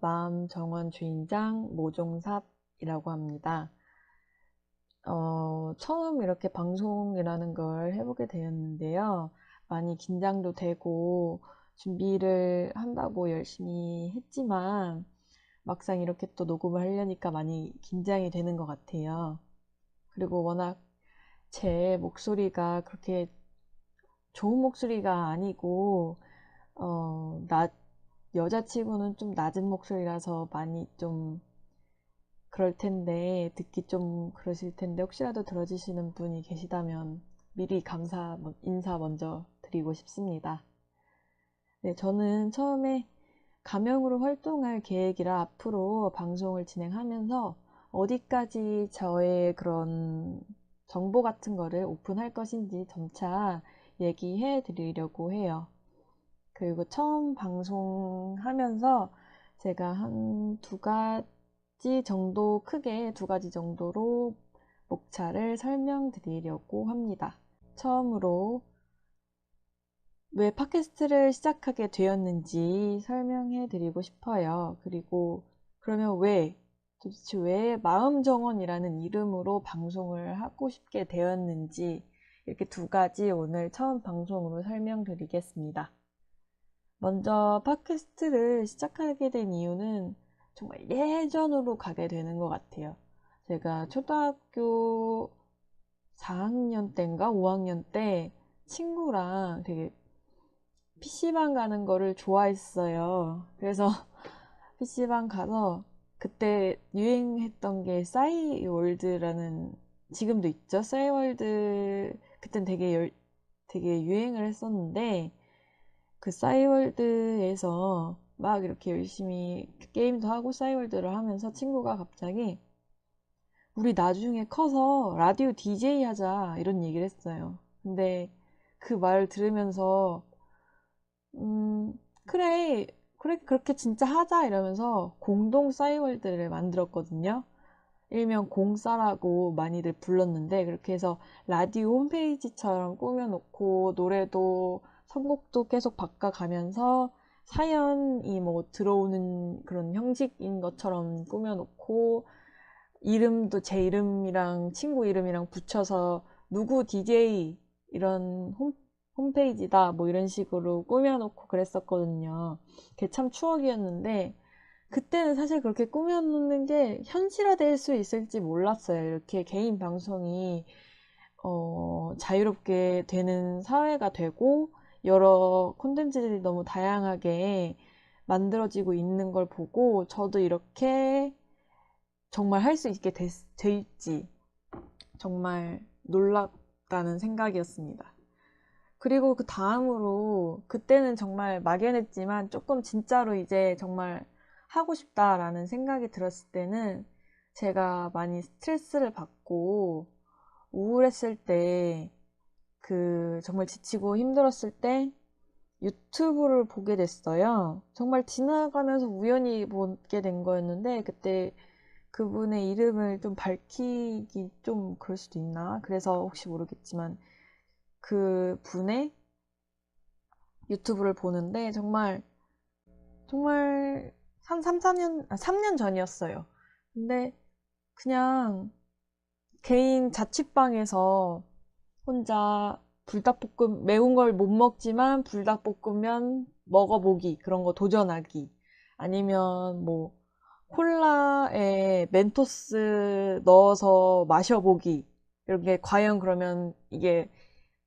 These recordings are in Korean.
마음 정원 주인장 모종삽이라고 합니다. 처음 이렇게 방송이라는 걸 해보게 되었는데요. 많이 긴장도 되고 준비를 한다고 열심히 했지만 막상 이렇게 또 녹음을 하려니까 많이 긴장이 되는 것 같아요. 그리고 워낙 제 목소리가 그렇게 좋은 목소리가 아니고 여자치고는 좀 낮은 목소리라서 많이 좀 그럴 텐데 듣기 좀 그러실 텐데 혹시라도 들어주시는 분이 계시다면 미리 감사 인사 먼저 드리고 싶습니다. 네, 저는 처음에 가명으로 활동할 계획이라 앞으로 방송을 진행하면서 어디까지 저의 그런 정보 같은 거를 오픈할 것인지 점차 얘기해 드리려고 해요. 그리고 처음 방송하면서 제가 한 크게 두 가지 정도로 목차를 설명드리려고 합니다. 처음으로 왜 팟캐스트를 시작하게 되었는지 설명해 드리고 싶어요. 그리고 그러면 도대체 왜 마음정원이라는 이름으로 방송을 하고 싶게 되었는지 이렇게 두 가지 오늘 처음 방송으로 설명드리겠습니다. 먼저 팟캐스트를 시작하게 된 이유는 정말 예전으로 가게 되는 것 같아요. 제가 초등학교 4학년 때인가 5학년 때 친구랑 되게 PC방 가는 거를 좋아했어요. 그래서 PC방 가서 그때 유행했던 게 싸이월드라는, 지금도 있죠. 싸이월드 그땐 되게 유행을 했었는데 그 싸이월드에서 막 이렇게 열심히 게임도 하고 싸이월드를 하면서 친구가 갑자기 우리 나중에 커서 라디오 DJ 하자 이런 얘기를 했어요. 근데 그 말 들으면서 그래 그래 그렇게 진짜 하자 이러면서 공동 싸이월드를 만들었거든요. 일명 공싸라고 많이들 불렀는데 그렇게 해서 라디오 홈페이지처럼 꾸며놓고 노래도 선곡도 계속 바꿔가면서 사연이 뭐 들어오는 그런 형식인 것처럼 꾸며놓고 이름도 제 이름이랑 친구 이름이랑 붙여서 누구 DJ 이런 홈페이지다 뭐 이런 식으로 꾸며놓고 그랬었거든요. 그게 참 추억이었는데 그때는 사실 그렇게 꾸며놓는 게 현실화될 수 있을지 몰랐어요. 이렇게 개인 방송이 자유롭게 되는 사회가 되고 여러 콘텐츠들이 너무 다양하게 만들어지고 있는 걸 보고 저도 이렇게 정말 할 수 있게 될지 정말 놀랍다는 생각이었습니다. 그리고 그 다음으로 그때는 정말 막연했지만 조금 진짜로 이제 정말 하고 싶다라는 생각이 들었을 때는 제가 많이 스트레스를 받고 우울했을 때 정말 지치고 힘들었을 때 유튜브를 보게 됐어요. 정말 지나가면서 우연히 보게 된 거였는데 그때 그분의 이름을 좀 밝히기 좀 그럴 수도 있나? 그래서 혹시 모르겠지만 그 분의 유튜브를 보는데 정말 한 3년 전이었어요. 근데 그냥 개인 자취방에서 혼자 매운 걸 못 먹지만 불닭볶음면 먹어보기, 그런 거 도전하기. 아니면 뭐 콜라에 멘토스 넣어서 마셔보기. 이런 게 과연 그러면 이게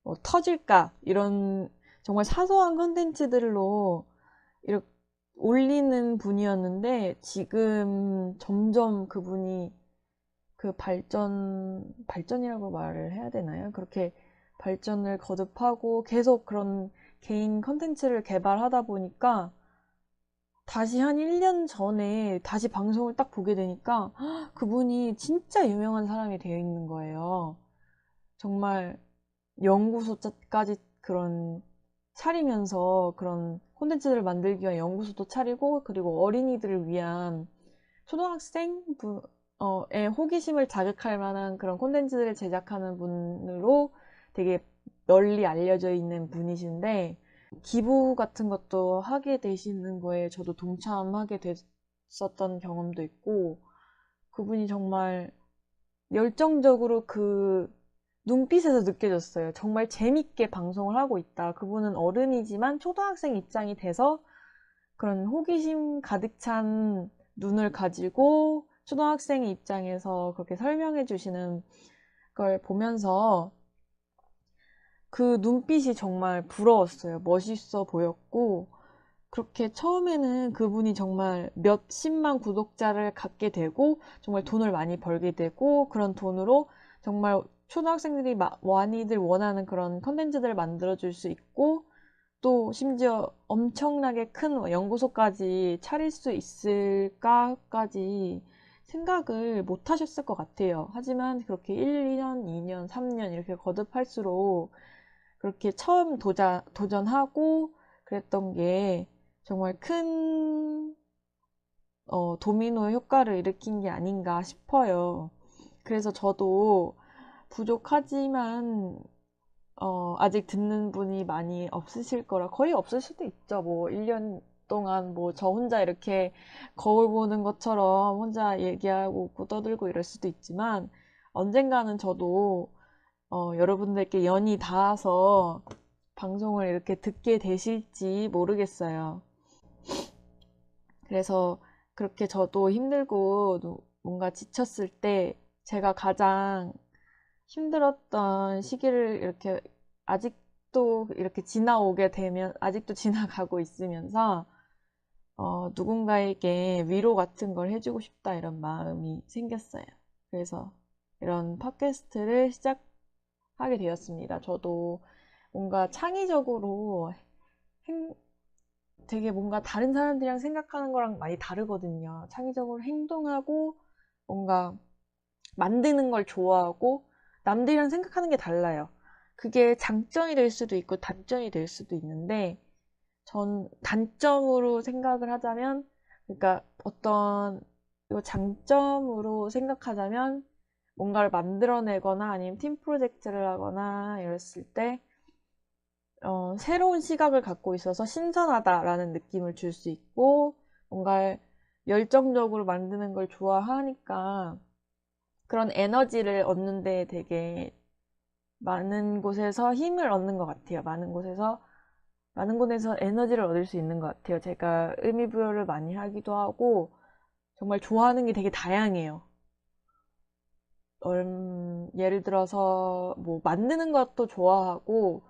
뭐 터질까? 이런 정말 사소한 컨텐츠들로 이렇게 올리는 분이었는데 지금 점점 그분이 발전이라고 말을 해야 되나요? 그렇게 발전을 거듭하고 계속 그런 개인 컨텐츠를 개발하다 보니까 다시 한 1년 전에 다시 방송을 딱 보게 되니까 그분이 진짜 유명한 사람이 되어 있는 거예요. 정말 연구소까지 그런 차리면서 그런 콘텐츠를 만들기 위한 연구소도 차리고 그리고 어린이들을 위한 초등학생의 호기심을 자극할 만한 그런 콘텐츠들을 제작하는 분으로 되게 널리 알려져 있는 분이신데 기부 같은 것도 하게 되시는 거에 저도 동참하게 있었던 경험도 있고, 그분이 정말 열정적으로 그 눈빛에서 느껴졌어요. 정말 재밌게 방송을 하고 있다. 그분은 어른이지만 초등학생 입장이 돼서 그런 호기심 가득 찬 눈을 가지고 초등학생의 입장에서 그렇게 설명해 주시는 걸 보면서 그 눈빛이 정말 부러웠어요. 멋있어 보였고, 그렇게 처음에는 그분이 정말 몇십만 구독자를 갖게 되고, 정말 돈을 많이 벌게 되고, 그런 돈으로 정말 초등학생들이 많이들 원하는 그런 컨텐츠들을 만들어줄 수 있고, 또 심지어 엄청나게 큰 연구소까지 차릴 수 있을까까지 생각을 못 하셨을 것 같아요. 하지만 그렇게 1, 2년, 2년, 3년 이렇게 거듭할수록 그렇게 처음 도전하고 그랬던 게 정말 큰 도미노 효과를 일으킨 게 아닌가 싶어요. 그래서 저도 부족하지만 아직 듣는 분이 많이 없으실 거라, 거의 없을 수도 있죠. 뭐 1년 동안 뭐 저 혼자 이렇게 거울 보는 것처럼 혼자 얘기하고 웃고 떠들고 이럴 수도 있지만, 언젠가는 저도 여러분들께 연이 닿아서 방송을 이렇게 듣게 되실지 모르겠어요. 그래서 그렇게 저도 힘들고 뭔가 지쳤을 때 제가 가장 힘들었던 시기를 이렇게 아직도 이렇게 지나오게 되면, 아직도 지나가고 있으면서 누군가에게 위로 같은 걸 해주고 싶다 이런 마음이 생겼어요. 그래서 이런 팟캐스트를 시작하게 되었습니다. 저도 뭔가 창의적으로 되게 뭔가 다른 사람들이랑 생각하는 거랑 많이 다르거든요. 창의적으로 행동하고 뭔가 만드는 걸 좋아하고 남들이랑 생각하는 게 달라요. 그게 장점이 될 수도 있고 단점이 될 수도 있는데, 전 단점으로 생각을 하자면, 그러니까 어떤 이 장점으로 생각하자면, 뭔가를 만들어내거나 아니면 팀 프로젝트를 하거나 이랬을 때 새로운 시각을 갖고 있어서 신선하다라는 느낌을 줄 수 있고, 뭔가 열정적으로 만드는 걸 좋아하니까 그런 에너지를 얻는데 되게 많은 곳에서 힘을 얻는 것 같아요. 많은 곳에서 에너지를 얻을 수 있는 것 같아요. 제가 의미부여를 많이 하기도 하고, 정말 좋아하는 게 되게 다양해요. 예를 들어서 뭐 만드는 것도 좋아하고,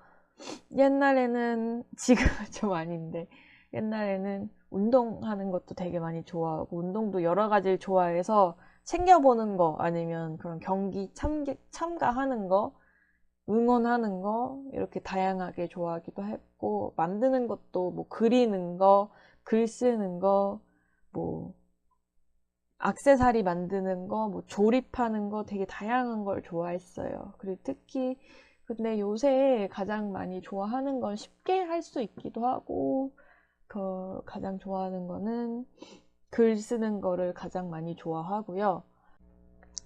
옛날에는 지금은 좀 아닌데, 옛날에는 운동하는 것도 되게 많이 좋아하고, 운동도 여러 가지를 좋아해서 챙겨보는 거, 아니면 그런 경기 참가하는 거, 응원하는 거, 이렇게 다양하게 좋아하기도 했고, 만드는 것도 뭐 그리는 거, 글 쓰는 거, 뭐 액세서리 만드는 거, 뭐 조립하는 거, 되게 다양한 걸 좋아했어요. 그리고 특히 근데 요새 가장 많이 좋아하는 건 쉽게 할 수 있기도 하고, 가장 좋아하는 거는 글 쓰는 거를 가장 많이 좋아하고요.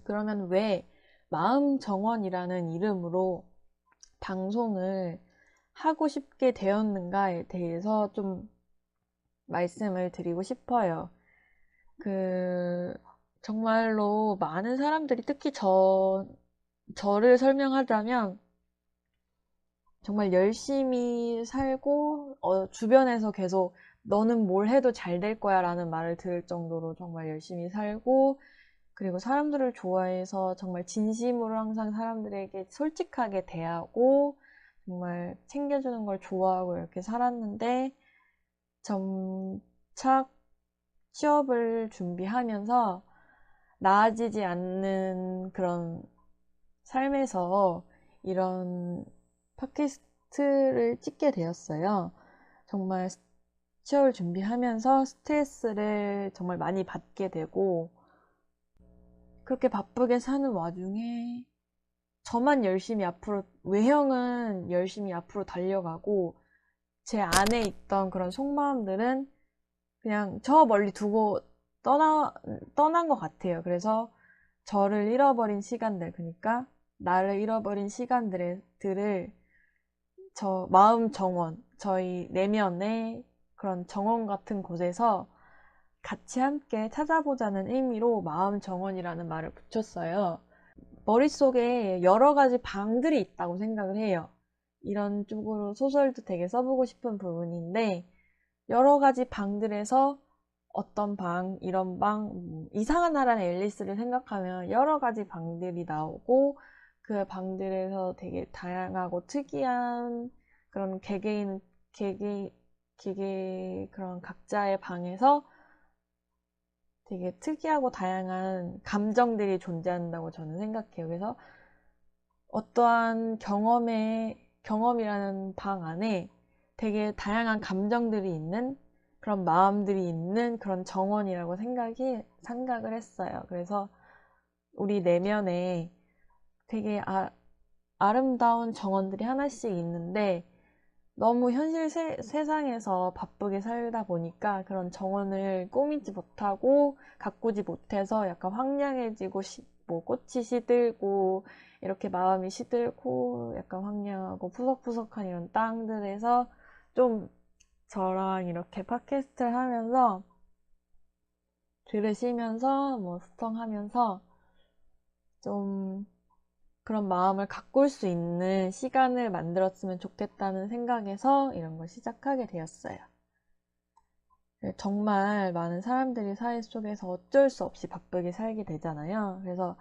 그러면 왜 마음 정원이라는 이름으로 방송을 하고 싶게 되었는가에 대해서 좀 말씀을 드리고 싶어요. 정말로 많은 사람들이, 특히 저를 설명하자면, 정말 열심히 살고, 주변에서 계속 너는 뭘 해도 잘 될 거야 라는 말을 들을 정도로 정말 열심히 살고, 그리고 사람들을 좋아해서 정말 진심으로 항상 사람들에게 솔직하게 대하고, 정말 챙겨주는 걸 좋아하고 이렇게 살았는데, 점차 취업을 준비하면서 나아지지 않는 그런 삶에서 이런 팟캐스트를 찍게 되었어요. 정말 취업을 준비하면서 스트레스를 정말 많이 받게 되고, 그렇게 바쁘게 사는 와중에 저만 열심히 앞으로, 외형은 열심히 앞으로 달려가고, 제 안에 있던 그런 속마음들은 그냥 저 멀리 두고 떠난 것 같아요. 그래서 저를 잃어버린 시간들, 그러니까 나를 잃어버린 시간들을 저 마음 정원, 저희 내면의 그런 정원 같은 곳에서 같이 함께 찾아보자는 의미로 마음 정원이라는 말을 붙였어요. 머릿속에 여러 가지 방들이 있다고 생각을 해요. 이런 쪽으로 소설도 되게 써보고 싶은 부분인데, 여러 가지 방들에서 어떤 방, 이런 방, 이상한 나라의 앨리스를 생각하면 여러 가지 방들이 나오고, 그 방들에서 되게 다양하고 특이한 그런 개개 그런 각자의 방에서 되게 특이하고 다양한 감정들이 존재한다고 저는 생각해요. 그래서 어떠한 경험이라는 방 안에 되게 다양한 감정들이 있는 그런 마음들이 있는 그런 정원이라고 생각을 했어요. 그래서 우리 내면에 되게 아름다운 정원들이 하나씩 있는데 너무 현실 세상에서 바쁘게 살다 보니까 그런 정원을 꾸미지 못하고 가꾸지 못해서 약간 황량해지고 뭐 꽃이 시들고 이렇게 마음이 시들고 약간 황량하고 푸석푸석한 이런 땅들에서 좀 저랑 이렇게 팟캐스트를 하면서 들으시면서 뭐 수청하면서 좀 그런 마음을 가꿀 수 있는 시간을 만들었으면 좋겠다는 생각에서 이런 걸 시작하게 되었어요. 정말 많은 사람들이 사회 속에서 어쩔 수 없이 바쁘게 살게 되잖아요. 그래서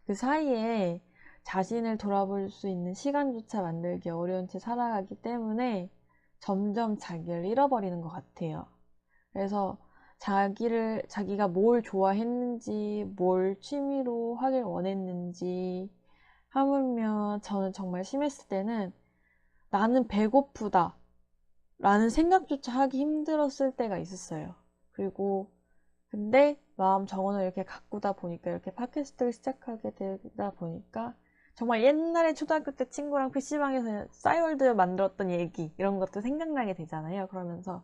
그 사이에 자신을 돌아볼 수 있는 시간조차 만들기 어려운 채 살아가기 때문에 점점 자기를 잃어버리는 것 같아요. 그래서 자기가 뭘 좋아했는지, 뭘 취미로 하길 원했는지, 하물며 저는 정말 심했을 때는 나는 배고프다 라는 생각조차 하기 힘들었을 때가 있었어요. 그리고 근데 마음 정원을 이렇게 가꾸다 보니까 이렇게 팟캐스트를 시작하게 되다 보니까 정말 옛날에 초등학교 때 친구랑 PC방에서 싸이월드 만들었던 얘기 이런 것도 생각나게 되잖아요. 그러면서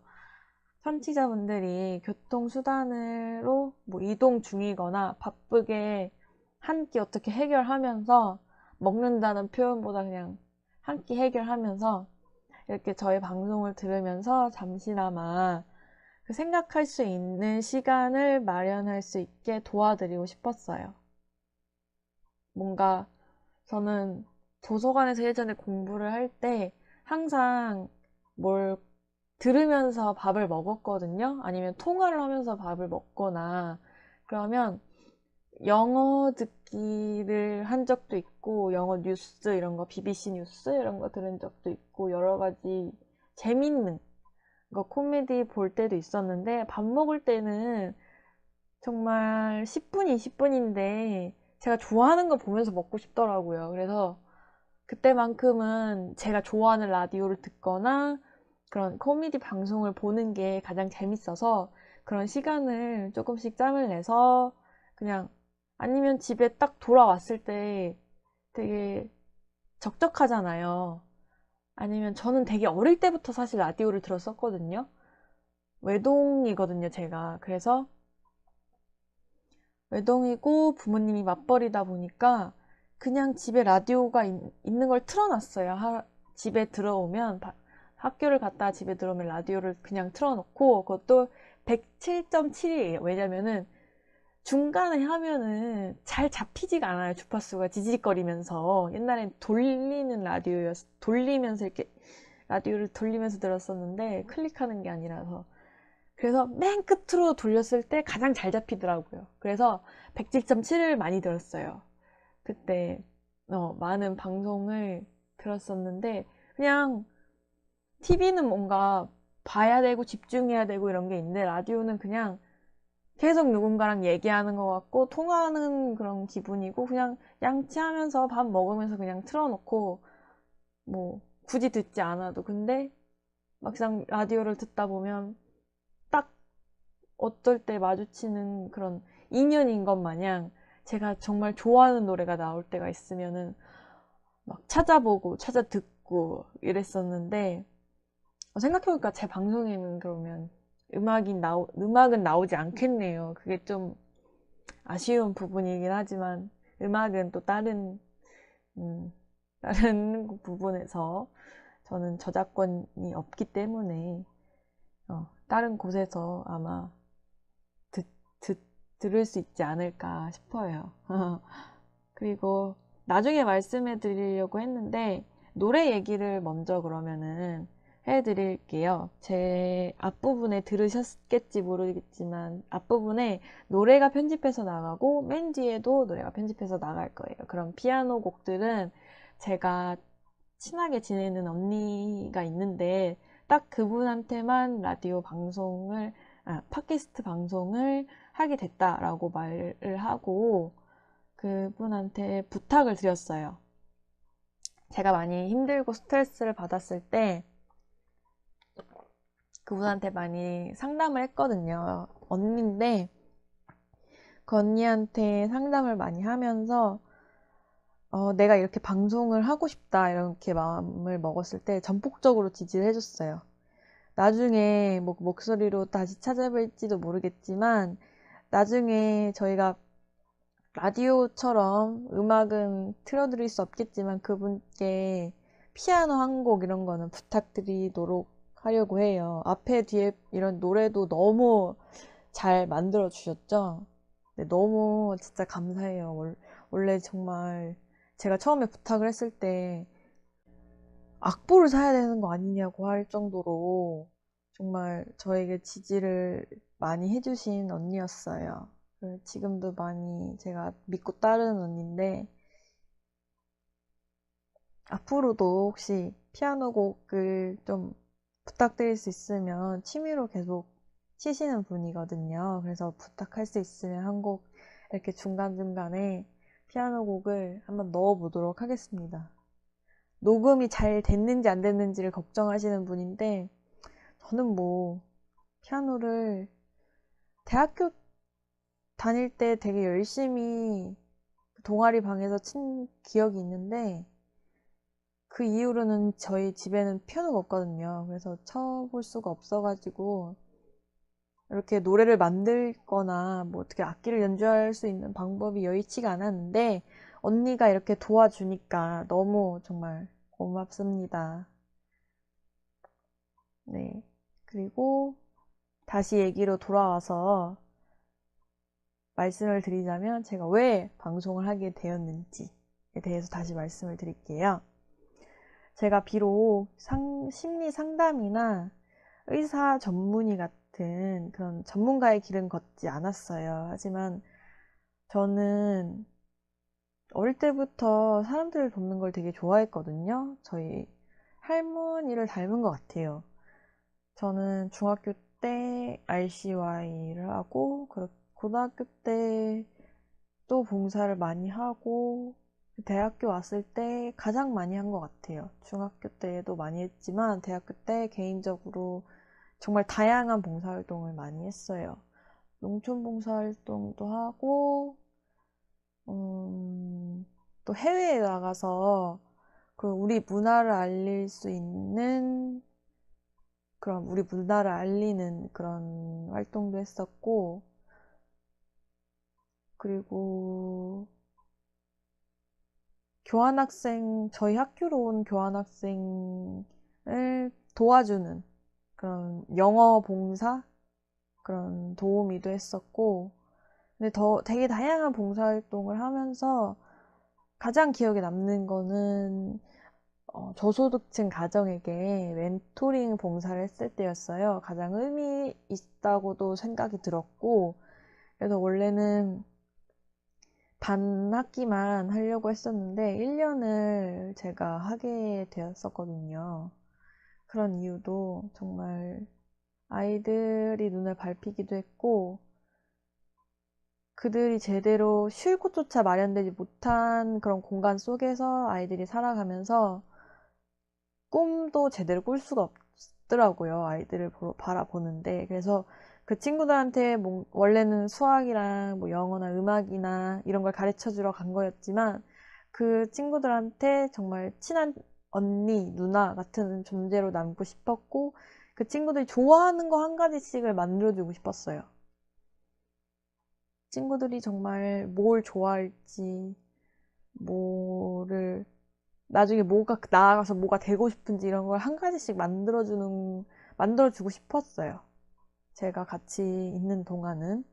청취자분들이 교통수단으로 뭐 이동 중이거나 바쁘게 한 끼 어떻게 해결하면서 먹는다는 표현보다 그냥 한 끼 해결하면서 이렇게 저희 방송을 들으면서 잠시나마 그 생각할 수 있는 시간을 마련할 수 있게 도와드리고 싶었어요. 뭔가 저는 도서관에서 예전에 공부를 할 때 항상 뭘 들으면서 밥을 먹었거든요. 아니면 통화를 하면서 밥을 먹거나 그러면 영어 듣기를 한 적도 있고 영어 뉴스 이런 거 BBC 뉴스 이런 거 들은 적도 있고 여러 가지 재밌는 거 코미디 볼 때도 있었는데 밥 먹을 때는 정말 10분, 20분인데 제가 좋아하는 거 보면서 먹고 싶더라고요. 그래서 그때만큼은 제가 좋아하는 라디오를 듣거나 그런 코미디 방송을 보는 게 가장 재밌어서 그런 시간을 조금씩 짬을 내서 그냥 아니면 집에 딱 돌아왔을 때 되게 적적하잖아요. 아니면 저는 되게 어릴 때부터 사실 라디오를 들었었거든요. 외동이거든요, 제가. 그래서 외동이고 부모님이 맞벌이다 보니까 그냥 집에 라디오가 있는 걸 틀어놨어요. 집에 들어오면 학교를 갔다가 집에 들어오면 라디오를 그냥 틀어놓고 그것도 107.7이에요. 왜냐면은 중간에 하면은 잘 잡히지가 않아요. 주파수가 지지직거리면서 옛날엔 돌리면서 이렇게 라디오를 돌리면서 들었었는데 클릭하는 게 아니라서 그래서 맨 끝으로 돌렸을 때 가장 잘 잡히더라고요. 그래서 107.7을 많이 들었어요. 그때 많은 방송을 들었었는데 그냥 TV는 뭔가 봐야 되고 집중해야 되고 이런 게 있는데 라디오는 그냥 계속 누군가랑 얘기하는 것 같고 통화하는 그런 기분이고 그냥 양치하면서 밥 먹으면서 그냥 틀어놓고 뭐 굳이 듣지 않아도 근데 막상 라디오를 듣다 보면 딱 어떨 때 마주치는 그런 인연인 것 마냥 제가 정말 좋아하는 노래가 나올 때가 있으면은 막 찾아보고 찾아 듣고 이랬었는데 생각해보니까 제 방송에는 그러면 음악은 나오지 않겠네요. 그게 좀 아쉬운 부분이긴 하지만 음악은 또 음, 다른 부분에서 저는 저작권이 없기 때문에 다른 곳에서 아마 들을 수 있지 않을까 싶어요. 그리고 나중에 말씀해 드리려고 했는데 노래 얘기를 먼저 그러면은 해드릴게요. 제 앞부분에 들으셨겠지 모르겠지만 앞부분에 노래가 편집해서 나가고 맨 뒤에도 노래가 편집해서 나갈 거예요. 그럼 피아노 곡들은 제가 친하게 지내는 언니가 있는데 딱 그분한테만 라디오 방송을 팟캐스트 방송을 하게 됐다라고 말을 하고 그분한테 부탁을 드렸어요. 제가 많이 힘들고 스트레스를 받았을 때 그분한테 많이 상담을 했거든요. 언니인데 그 언니한테 상담을 많이 하면서 내가 이렇게 방송을 하고 싶다 이렇게 마음을 먹었을 때 전폭적으로 지지를 해줬어요. 나중에 뭐 목소리로 다시 찾아뵐지도 모르겠지만 나중에 저희가 라디오처럼 음악은 틀어드릴 수 없겠지만 그분께 피아노 한 곡 이런 거는 부탁드리도록 하려고 해요. 앞에 뒤에 이런 노래도 너무 잘 만들어 주셨죠? 네, 너무 진짜 감사해요. 원래 정말 제가 처음에 부탁을 했을 때 악보를 사야 되는 거 아니냐고 할 정도로 정말 저에게 지지를 많이 해주신 언니였어요. 지금도 많이 제가 믿고 따르는 언니인데 앞으로도 혹시 피아노 곡을 좀 부탁드릴 수 있으면 취미로 계속 치시는 분이거든요. 그래서 부탁할 수 있으면 한 곡 이렇게 중간중간에 피아노 곡을 한번 넣어보도록 하겠습니다. 녹음이 잘 됐는지 안 됐는지를 걱정하시는 분인데 저는 뭐 피아노를 대학교 다닐 때 되게 열심히 동아리 방에서 친 기억이 있는데 그 이후로는 저희 집에는 피아노가 없거든요. 그래서 쳐볼 수가 없어가지고 이렇게 노래를 만들거나 뭐 어떻게 악기를 연주할 수 있는 방법이 여의치가 않았는데 언니가 이렇게 도와주니까 너무 정말 고맙습니다. 네. 그리고 다시 얘기로 돌아와서 말씀을 드리자면 제가 왜 방송을 하게 되었는지에 대해서 다시 말씀을 드릴게요. 제가 비록 심리 상담이나 의사 전문의 같은 그런 전문가의 길은 걷지 않았어요. 하지만 저는 어릴 때부터 사람들을 돕는 걸 되게 좋아했거든요. 저희 할머니를 닮은 것 같아요. 저는 중학교 때 RCY를 하고 고등학교 때 또 봉사를 많이 하고 대학교 왔을 때 가장 많이 한 것 같아요. 중학교 때도 많이 했지만 대학교 때 개인적으로 정말 다양한 봉사활동을 많이 했어요. 농촌 봉사활동도 하고 또 해외에 나가서 그 우리 문화를 알릴 수 있는 그런 우리 문화를 알리는 그런 활동도 했었고 그리고 교환학생 저희 학교로 온 교환학생을 도와주는 그런 영어 봉사 그런 도우미도 했었고 근데 되게 다양한 봉사활동을 하면서 가장 기억에 남는 거는 저소득층 가정에게 멘토링 봉사를 했을 때였어요. 가장 의미 있다고도 생각이 들었고 그래서 원래는 반학기만 하려고 했었는데 1년을 제가 하게 되었었거든요. 그런 이유도 정말 아이들이 눈에 밟히기도 했고 그들이 제대로 쉴 곳조차 마련되지 못한 그런 공간 속에서 아이들이 살아가면서 꿈도 제대로 꿀 수가 없더라고요. 아이들을 바라보는데. 그래서 그 친구들한테 원래는 수학이랑 뭐 영어나 음악이나 이런 걸 가르쳐 주러 간 거였지만 그 친구들한테 정말 친한 언니, 누나 같은 존재로 남고 싶었고 그 친구들이 좋아하는 거 한 가지씩을 만들어주고 싶었어요. 친구들이 정말 뭘 좋아할지, 뭐를, 나중에 나아가서 뭐가 되고 싶은지 이런 걸 한 가지씩 만들어주고 싶었어요. 제가 같이 있는 동안은.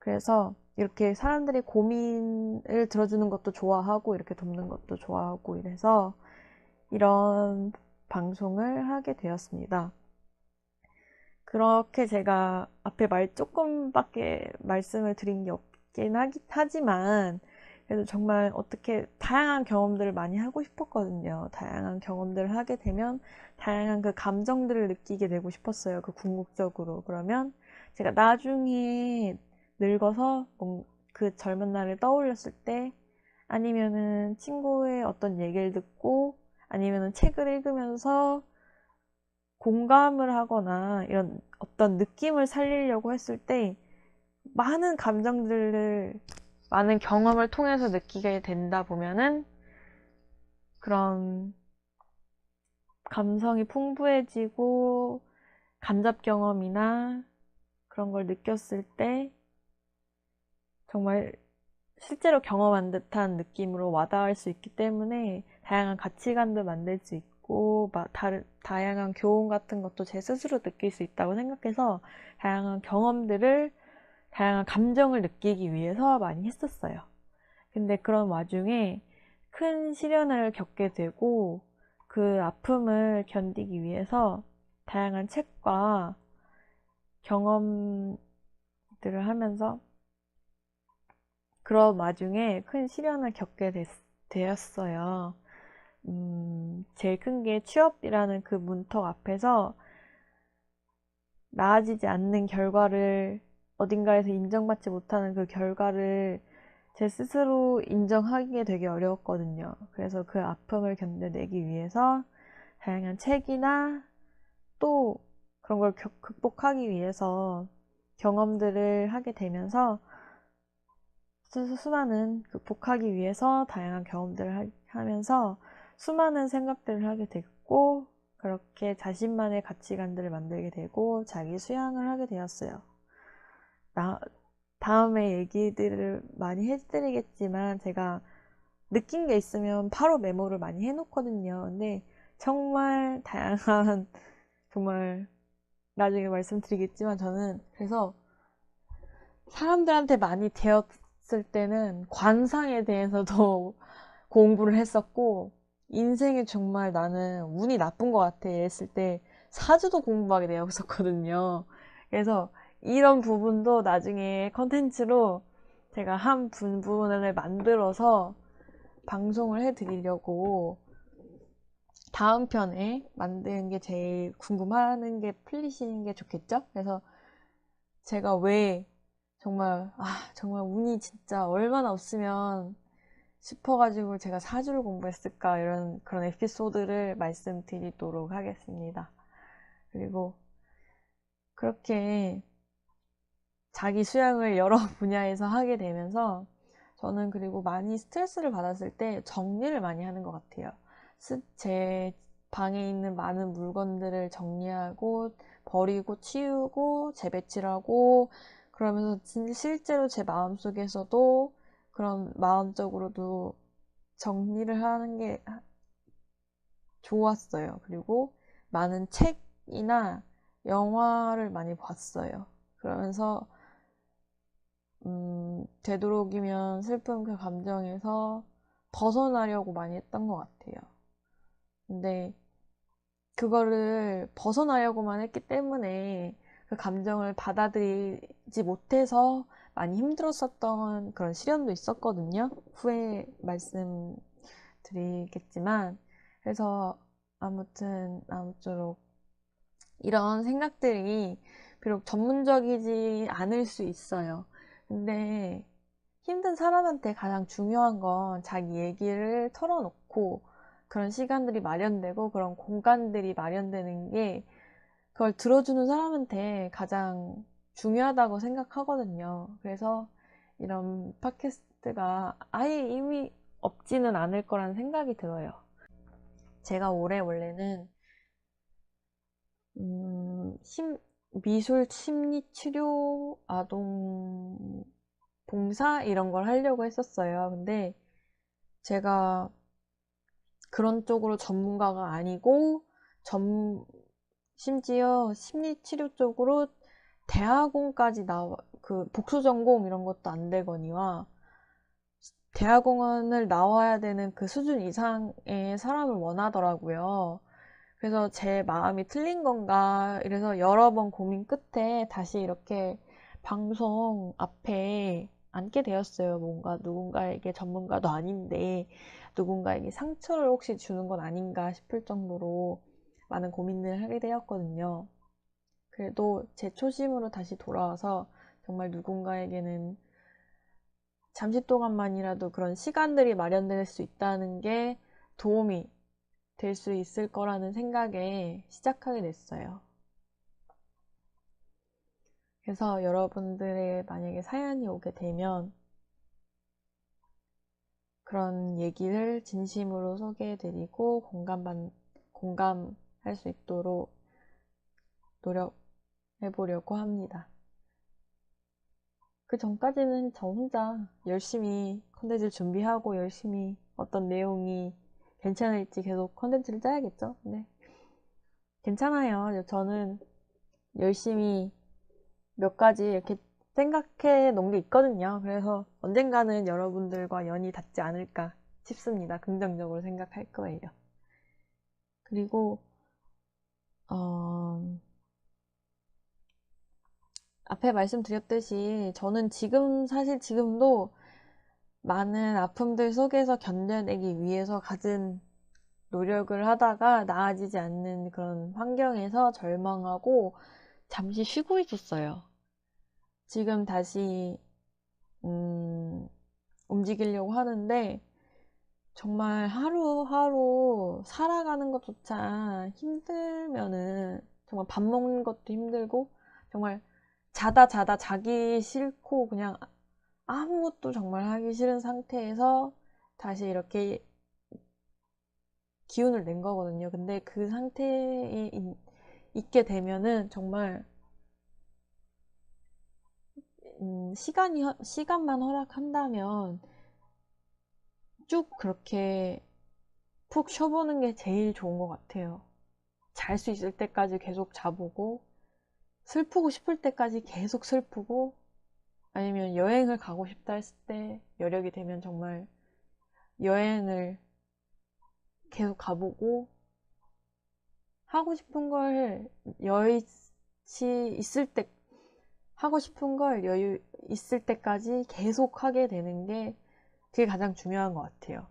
그래서 이렇게 사람들이 고민을 들어주는 것도 좋아하고 이렇게 돕는 것도 좋아하고 이래서 이런 방송을 하게 되었습니다. 그렇게 제가 앞에 조금밖에 말씀을 드린 게 없긴 하지만 그래도 정말 어떻게 다양한 경험들을 많이 하고 싶었거든요. 다양한 경험들을 하게 되면 다양한 그 감정들을 느끼게 되고 싶었어요. 그 궁극적으로. 그러면 제가 나중에 늙어서 그 젊은 날을 떠올렸을 때 아니면은 친구의 어떤 얘기를 듣고 아니면은 책을 읽으면서 공감을 하거나 이런 어떤 느낌을 살리려고 했을 때 많은 감정들을 많은 경험을 통해서 느끼게 된다 보면은 그런 감성이 풍부해지고 간접 경험이나 그런 걸 느꼈을 때 정말 실제로 경험한 듯한 느낌으로 와닿을 수 있기 때문에 다양한 가치관도 만들 수 있고 다양한 교훈 같은 것도 제 스스로 느낄 수 있다고 생각해서 다양한 경험들을 다양한 감정을 느끼기 위해서 많이 했었어요. 근데 그런 와중에 큰 시련을 겪게 되고 그 아픔을 견디기 위해서 다양한 책과 경험들을 하면서 그런 와중에 큰 시련을 겪게 되었어요. 제일 큰 게 취업이라는 그 문턱 앞에서 나아지지 않는 결과를 어딘가에서 인정받지 못하는 그 결과를 제 스스로 인정하기에 되게 어려웠거든요. 그래서 그 아픔을 견뎌내기 위해서 다양한 책이나 또 그런 걸 극복하기 위해서 경험들을 하게 되면서 수많은 극복하기 위해서 다양한 경험들을 하면서 수많은 생각들을 하게 됐고 그렇게 자신만의 가치관들을 만들게 되고 자기 수양을 하게 되었어요. 다음에 얘기들을 많이 해드리겠지만 제가 느낀 게 있으면 바로 메모를 많이 해놓거든요. 근데 정말 다양한 정말 나중에 말씀드리겠지만 저는 그래서 사람들한테 많이 되었을 때는 관상에 대해서도 공부를 했었고 인생에 정말 나는 운이 나쁜 것 같아 이랬을 때 사주도 공부하게 되었었거든요. 그래서 이런 부분도 나중에 컨텐츠로 제가 한 부분을 만들어서 방송을 해드리려고 다음 편에 만드는 게 제일 궁금하는 게 풀리시는 게 좋겠죠? 그래서 제가 왜 정말 운이 진짜 얼마나 없으면 싶어가지고 제가 사주를 공부했을까 이런 그런 에피소드를 말씀드리도록 하겠습니다. 그리고 그렇게 자기 수양을 여러 분야에서 하게 되면서 저는 그리고 많이 스트레스를 받았을 때 정리를 많이 하는 것 같아요. 제 방에 있는 많은 물건들을 정리하고 버리고 치우고 재배치하고 그러면서 실제로 제 마음속에서도 그런 마음적으로도 정리를 하는 게 좋았어요. 그리고 많은 책이나 영화를 많이 봤어요. 그러면서 되도록이면 슬픈 그 감정에서 벗어나려고 많이 했던 것 같아요. 근데 그거를 벗어나려고만 했기 때문에 그 감정을 받아들이지 못해서 많이 힘들었었던 그런 시련도 있었거든요. 후에 말씀드리겠지만. 그래서 아무쪼록 이런 생각들이 비록 전문적이지 않을 수 있어요. 근데 힘든 사람한테 가장 중요한 건 자기 얘기를 털어놓고 그런 시간들이 마련되고 그런 공간들이 마련되는 게 그걸 들어주는 사람한테 가장 중요하다고 생각하거든요. 그래서 이런 팟캐스트가 아예 의미 없지는 않을 거라는 생각이 들어요. 제가 올해 원래는 미술 심리치료 아동 봉사 이런 걸 하려고 했었어요. 근데 제가 그런 쪽으로 전문가가 아니고 심지어 심리치료 쪽으로 대학원까지 그 복수 전공 이런 것도 안 되거니와 대학원을 나와야 되는 그 수준 이상의 사람을 원하더라고요. 그래서 제 마음이 틀린 건가 이래서 여러 번 고민 끝에 다시 이렇게 방송 앞에 앉게 되었어요. 뭔가 누군가에게 전문가도 아닌데 누군가에게 상처를 혹시 주는 건 아닌가 싶을 정도로 많은 고민을 하게 되었거든요. 그래도 제 초심으로 다시 돌아와서 정말 누군가에게는 잠시 동안만이라도 그런 시간들이 마련될 수 있다는 게 도움이 될 수 있을 거라는 생각에 시작하게 됐어요. 그래서 여러분들의 만약에 사연이 오게 되면 그런 얘기를 진심으로 소개해드리고 공감할 수 있도록 노력해보려고 합니다. 그 전까지는 저 혼자 열심히 컨텐츠를 준비하고 열심히 어떤 내용이 괜찮을지 계속 컨텐츠를 짜야겠죠? 네. 괜찮아요. 저는 열심히 몇 가지 이렇게 생각해 놓은 게 있거든요. 그래서 언젠가는 여러분들과 연이 닿지 않을까 싶습니다. 긍정적으로 생각할 거예요. 그리고 앞에 말씀드렸듯이 저는 사실 지금도 많은 아픔들 속에서 견뎌내기 위해서 갖은 노력을 하다가 나아지지 않는 그런 환경에서 절망하고 잠시 쉬고 있었어요. 지금 다시 움직이려고 하는데 정말 하루하루 살아가는 것조차 힘들면은 정말 밥 먹는 것도 힘들고 정말 자다 자기 싫고 그냥 아무것도 정말 하기 싫은 상태에서 다시 이렇게 기운을 낸 거거든요. 근데 그 상태에 있게 되면은 정말 시간만 허락한다면 쭉 그렇게 푹 쉬어보는 게 제일 좋은 것 같아요. 잘 수 있을 때까지 계속 자보고 슬프고 싶을 때까지 계속 슬프고 아니면 여행을 가고 싶다 했을 때 여력이 되면 정말 여행을 계속 가보고 하고 싶은 걸 여유 있을 때 하고 싶은 걸 여유 있을 때까지 계속 하게 되는 게 그게 가장 중요한 것 같아요.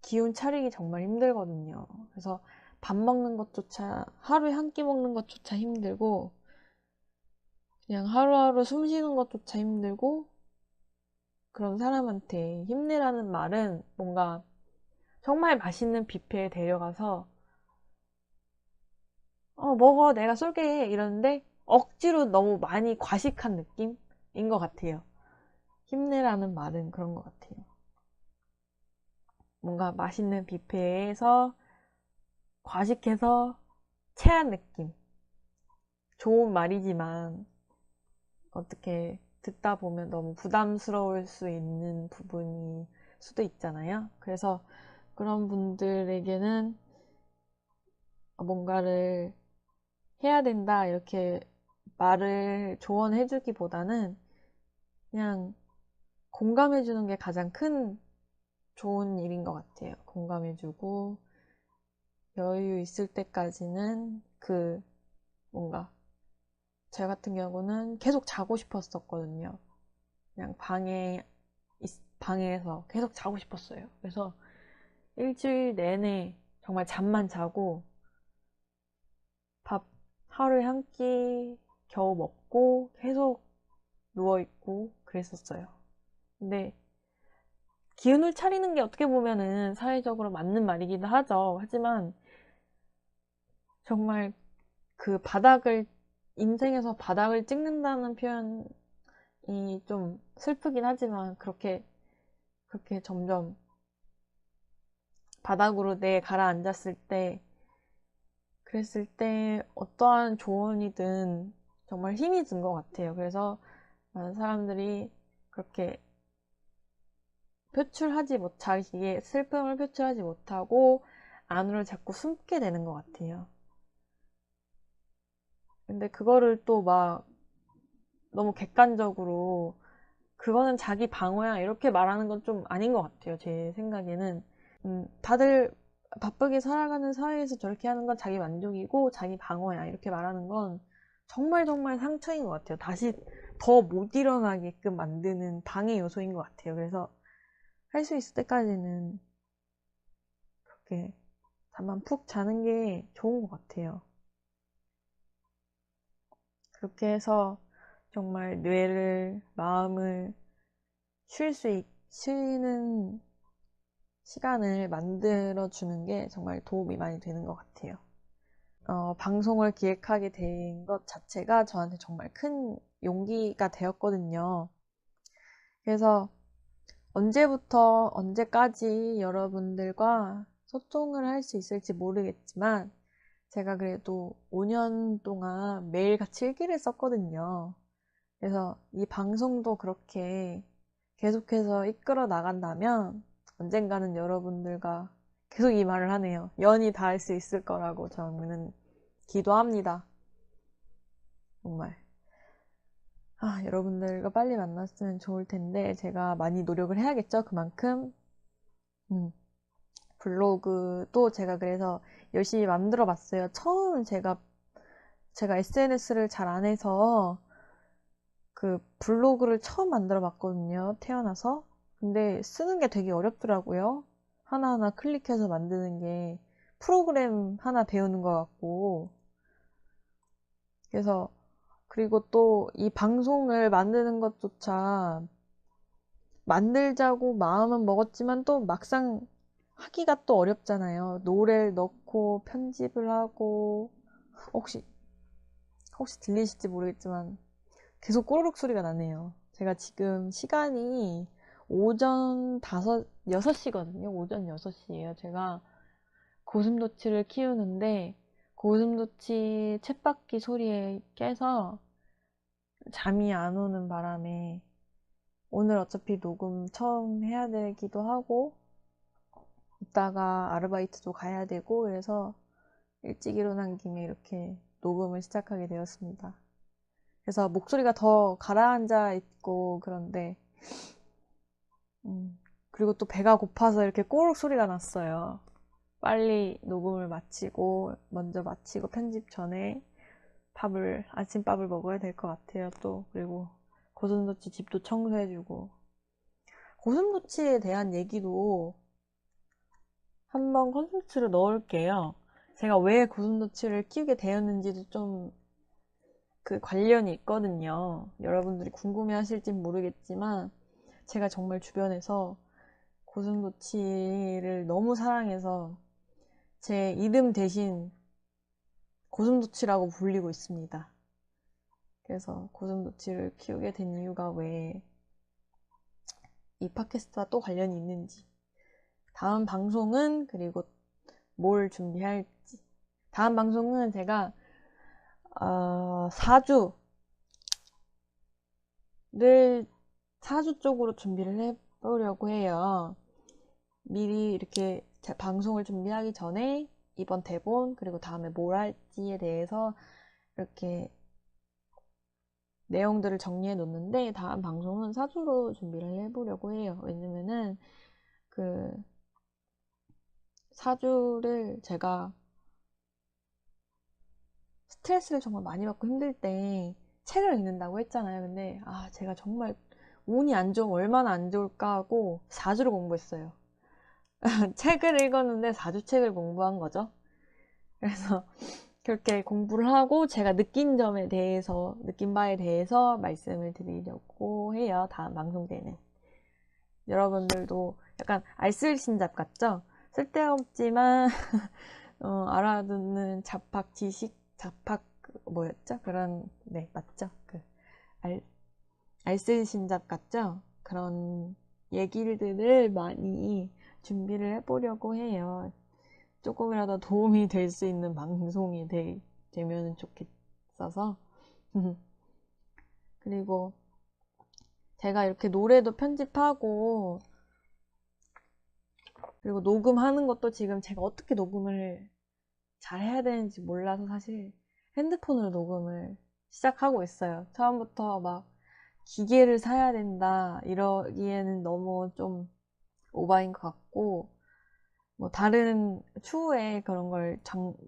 기운 차리기 정말 힘들거든요. 그래서 밥 먹는 것조차 하루에 한 끼 먹는 것조차 힘들고 그냥 하루하루 숨 쉬는 것조차 힘들고 그런 사람한테 힘내라는 말은 뭔가 정말 맛있는 뷔페에 데려가서 먹어 내가 쏠게 이러는데 억지로 너무 많이 과식한 느낌인 것 같아요. 힘내라는 말은 그런 것 같아요. 뭔가 맛있는 뷔페에서 과식해서 체한 느낌. 좋은 말이지만 어떻게 듣다 보면 너무 부담스러울 수 있는 부분이 수도 있잖아요. 그래서 그런 분들에게는 뭔가를 해야 된다 이렇게 말을 조언해주기보다는 그냥 공감해주는 게 가장 큰 좋은 일인 것 같아요. 공감해주고 여유 있을 때까지는 뭔가 저 같은 경우는 계속 자고 싶었었거든요. 그냥 방에서 계속 자고 싶었어요. 그래서 일주일 내내 정말 잠만 자고 밥 하루에 한 끼 겨우 먹고 계속 누워있고 그랬었어요. 근데 기운을 차리는 게 어떻게 보면은 사회적으로 맞는 말이기도 하죠. 하지만 정말 인생에서 바닥을 찍는다는 표현이 좀 슬프긴 하지만 그렇게 점점 바닥으로 가라앉았을 때, 그랬을 때 어떠한 조언이든 정말 힘이 든 것 같아요. 그래서 많은 사람들이 그렇게 자기의 슬픔을 표출하지 못하고 안으로 자꾸 숨게 되는 것 같아요. 근데 그거를 또 막 너무 객관적으로 그거는 자기 방어야 이렇게 말하는 건 좀 아닌 것 같아요. 제 생각에는. 다들 바쁘게 살아가는 사회에서 저렇게 하는 건 자기 만족이고 자기 방어야 이렇게 말하는 건 정말 정말 상처인 것 같아요. 다시 더 못 일어나게끔 만드는 방해 요소인 것 같아요. 그래서 할 수 있을 때까지는 그렇게 잠만 푹 자는 게 좋은 것 같아요. 그렇게 해서 정말 뇌를, 마음을 쉬는 시간을 만들어주는 게 정말 도움이 많이 되는 것 같아요. 방송을 기획하게 된 것 자체가 저한테 정말 큰 용기가 되었거든요. 그래서 언제부터 언제까지 여러분들과 소통을 할 수 있을지 모르겠지만 제가 그래도 5년 동안 매일같이 일기를 썼거든요. 그래서 이 방송도 그렇게 계속해서 이끌어 나간다면 언젠가는 여러분들과 계속 이 말을 하네요. 연이 닿을 수 있을 거라고 저는 기도합니다. 정말. 여러분들과 빨리 만났으면 좋을 텐데 제가 많이 노력을 해야겠죠. 그만큼. 블로그도 제가 그래서 열심히 만들어 봤어요. 처음 제가 SNS를 잘 안 해서 그 블로그를 처음 만들어 봤거든요. 태어나서. 근데 쓰는 게 되게 어렵더라고요. 하나하나 클릭해서 만드는 게 프로그램 하나 배우는 것 같고. 그래서 그리고 또 이 방송을 만드는 것조차 만들자고 마음은 먹었지만 또 막상 하기가 또 어렵잖아요. 노래를 넣고 편집을 하고 혹시 들리실지 모르겠지만 계속 꼬르륵 소리가 나네요. 제가 지금 시간이 오전 6시거든요. 오전 6시예요. 제가 고슴도치를 키우는데 고슴도치 쳇바퀴 소리에 깨서 잠이 안 오는 바람에 오늘 어차피 녹음 처음 해야 되기도 하고 이따가 아르바이트도 가야 되고 그래서 일찍 일어난 김에 이렇게 녹음을 시작하게 되었습니다. 그래서 목소리가 더 가라앉아 있고 그런데 그리고 또 배가 고파서 이렇게 꼬르륵 소리가 났어요. 빨리 녹음을 먼저 마치고 편집 전에 아침밥을 먹어야 될 것 같아요. 또 그리고 고슴도치 집도 청소해주고 고슴도치에 대한 얘기도 한번 컨텐츠로 넣을게요. 제가 왜 고슴도치를 키우게 되었는지도 좀 그 관련이 있거든요. 여러분들이 궁금해 하실진 모르겠지만 제가 정말 주변에서 고슴도치를 너무 사랑해서 제 이름 대신 고슴도치라고 불리고 있습니다. 그래서 고슴도치를 키우게 된 이유가 왜 이 팟캐스트와 또 관련이 있는지 다음 방송은 그리고 뭘 준비할지 다음 방송은 제가 4주를 4주 쪽으로 준비를 해보려고 해요. 미리 이렇게 방송을 준비하기 전에 이번 대본 그리고 다음에 뭘 할지에 대해서 이렇게 내용들을 정리해 놓는데 다음 방송은 4주로 준비를 해보려고 해요. 왜냐면은 그 4주를 제가 스트레스를 정말 많이 받고 힘들 때 책을 읽는다고 했잖아요. 근데 제가 정말 운이 안 좋으면 얼마나 안 좋을까 하고 4주를 공부했어요. 책을 읽었는데 4주 책을 공부한 거죠. 그래서 그렇게 공부를 하고 제가 느낀 바에 대해서 말씀을 드리려고 해요. 다음 방송 때는. 여러분들도 약간 알쓸신잡 같죠? 쓸데없지만 알아두는 뭐였죠? 네, 맞죠? 알쓸신잡 같죠? 그런 얘기들을 많이 준비를 해보려고 해요. 조금이라도 도움이 될 수 있는 방송이 되면 좋겠어서. 그리고 제가 이렇게 노래도 편집하고 그리고 녹음하는 것도 지금 제가 어떻게 녹음을 잘 해야 되는지 몰라서 사실 핸드폰으로 녹음을 시작하고 있어요. 처음부터 막 기계를 사야 된다 이러기에는 너무 좀 오바인 것 같고, 뭐 다른 추후에 그런 걸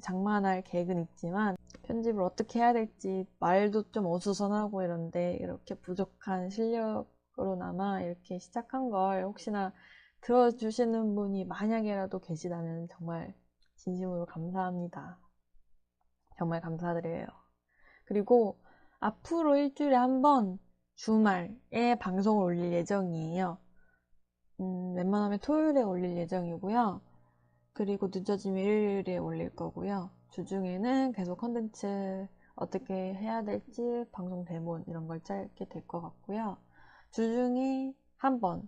장만할 계획은 있지만 편집을 어떻게 해야 될지 말도 좀 어수선하고 이런데, 이렇게 부족한 실력으로나마 이렇게 시작한 걸 혹시나 들어주시는 분이 만약에라도 계시다면 정말 진심으로 감사합니다. 정말 감사드려요. 그리고 앞으로 일주일에 한 번 주말에 방송을 올릴 예정이에요. 웬만하면 토요일에 올릴 예정이고요. 그리고 늦어지면 일요일에 올릴 거고요. 주중에는 계속 컨텐츠 어떻게 해야 될지 방송 대본 이런 걸 짧게 될 것 같고요. 주중에 한 번,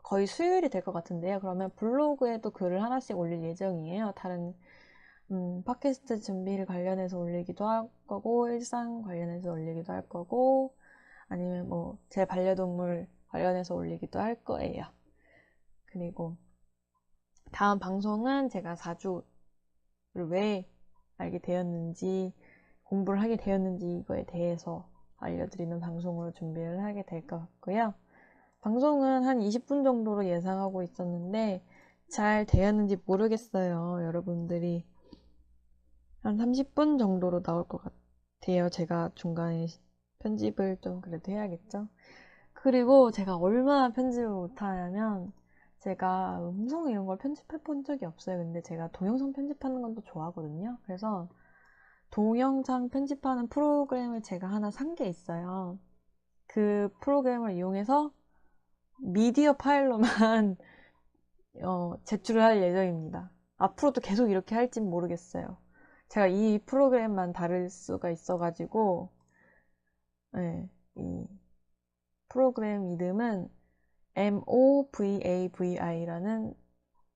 거의 수요일이 될 것 같은데요. 그러면 블로그에도 글을 하나씩 올릴 예정이에요. 다른 팟캐스트 준비를 관련해서 올리기도 할 거고, 일상 관련해서 올리기도 할 거고, 아니면 뭐 제 반려동물 관련해서 올리기도 할 거예요. 그리고 다음 방송은 제가 사주를 왜 알게 되었는지, 공부를 하게 되었는지 이거에 대해서 알려드리는 방송으로 준비를 하게 될 것 같고요. 방송은 한 20분 정도로 예상하고 있었는데 잘 되었는지 모르겠어요. 여러분들이 한 30분 정도로 나올 것 같아요. 제가 중간에 편집을 좀 그래도 해야겠죠. 그리고 제가 얼마나 편집을 못하냐면, 제가 음성 이런 걸 편집해 본 적이 없어요. 근데 제가 동영상 편집하는 건 또 좋아하거든요. 그래서 동영상 편집하는 프로그램을 제가 하나 산 게 있어요. 그 프로그램을 이용해서 미디어 파일로만 제출을 할 예정입니다. 앞으로도 계속 이렇게 할진 모르겠어요. 제가 이 프로그램만 다룰 수가 있어가지고, 네, 이 프로그램 이름은 MOVAVI라는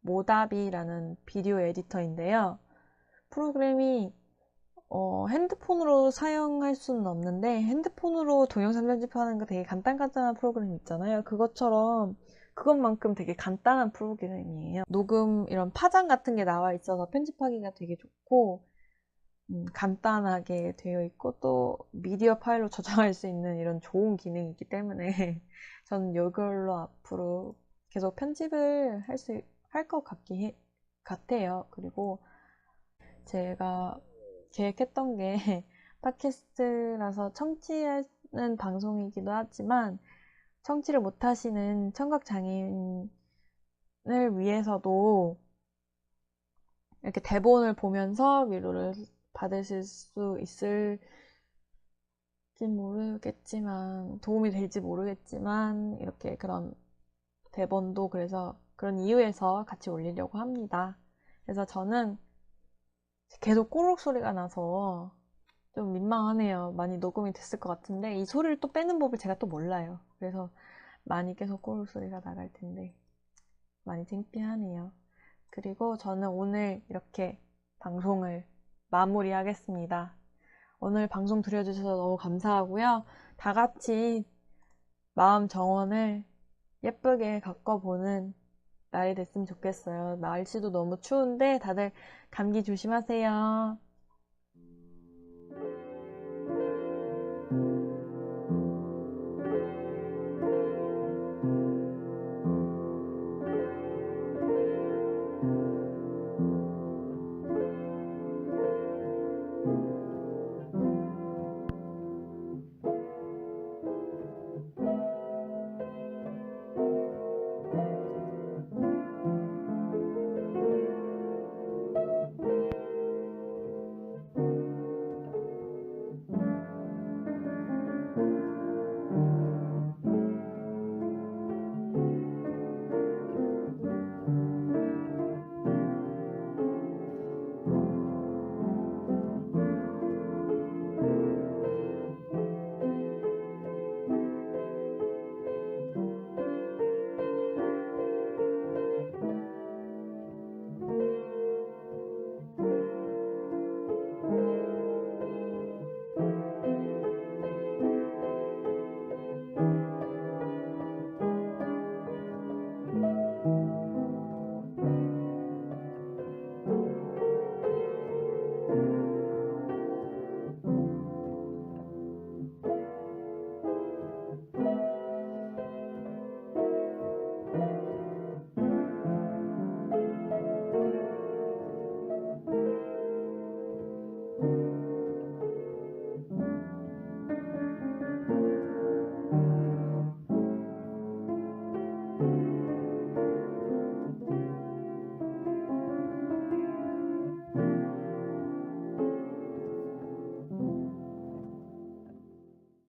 모다비라는 비디오 에디터인데요. 프로그램이 핸드폰으로 사용할 수는 없는데, 핸드폰으로 동영상 편집하는 거 되게 간단한 프로그램 있잖아요. 그것만큼 되게 간단한 프로그램이에요. 녹음 이런 파장 같은 게 나와 있어서 편집하기가 되게 좋고, 간단하게 되어 있고, 또 미디어 파일로 저장할 수 있는 이런 좋은 기능이 있기 때문에 저는 이걸로 앞으로 계속 편집을 할 것 같아요. 그리고 제가 계획했던 게 팟캐스트라서 청취하는 방송이기도 하지만, 청취를 못하시는 청각장애인을 위해서도 이렇게 대본을 보면서 위로를 받으실 수 있을지 모르겠지만, 도움이 될지 모르겠지만, 이렇게 그런 대본도 그래서 그런 이유에서 같이 올리려고 합니다. 그래서 저는 계속 꼬르륵 소리가 나서 좀 민망하네요. 많이 녹음이 됐을 것 같은데 이 소리를 또 빼는 법을 제가 또 몰라요. 그래서 많이 계속 꼬르륵 소리가 나갈 텐데 많이 창피하네요. 그리고 저는 오늘 이렇게 방송을 마무리하겠습니다. 오늘 방송 들려주셔서 너무 감사하고요. 다 같이 마음 정원을 예쁘게 가꿔보는 날이 됐으면 좋겠어요. 날씨도 너무 추운데 다들 감기 조심하세요.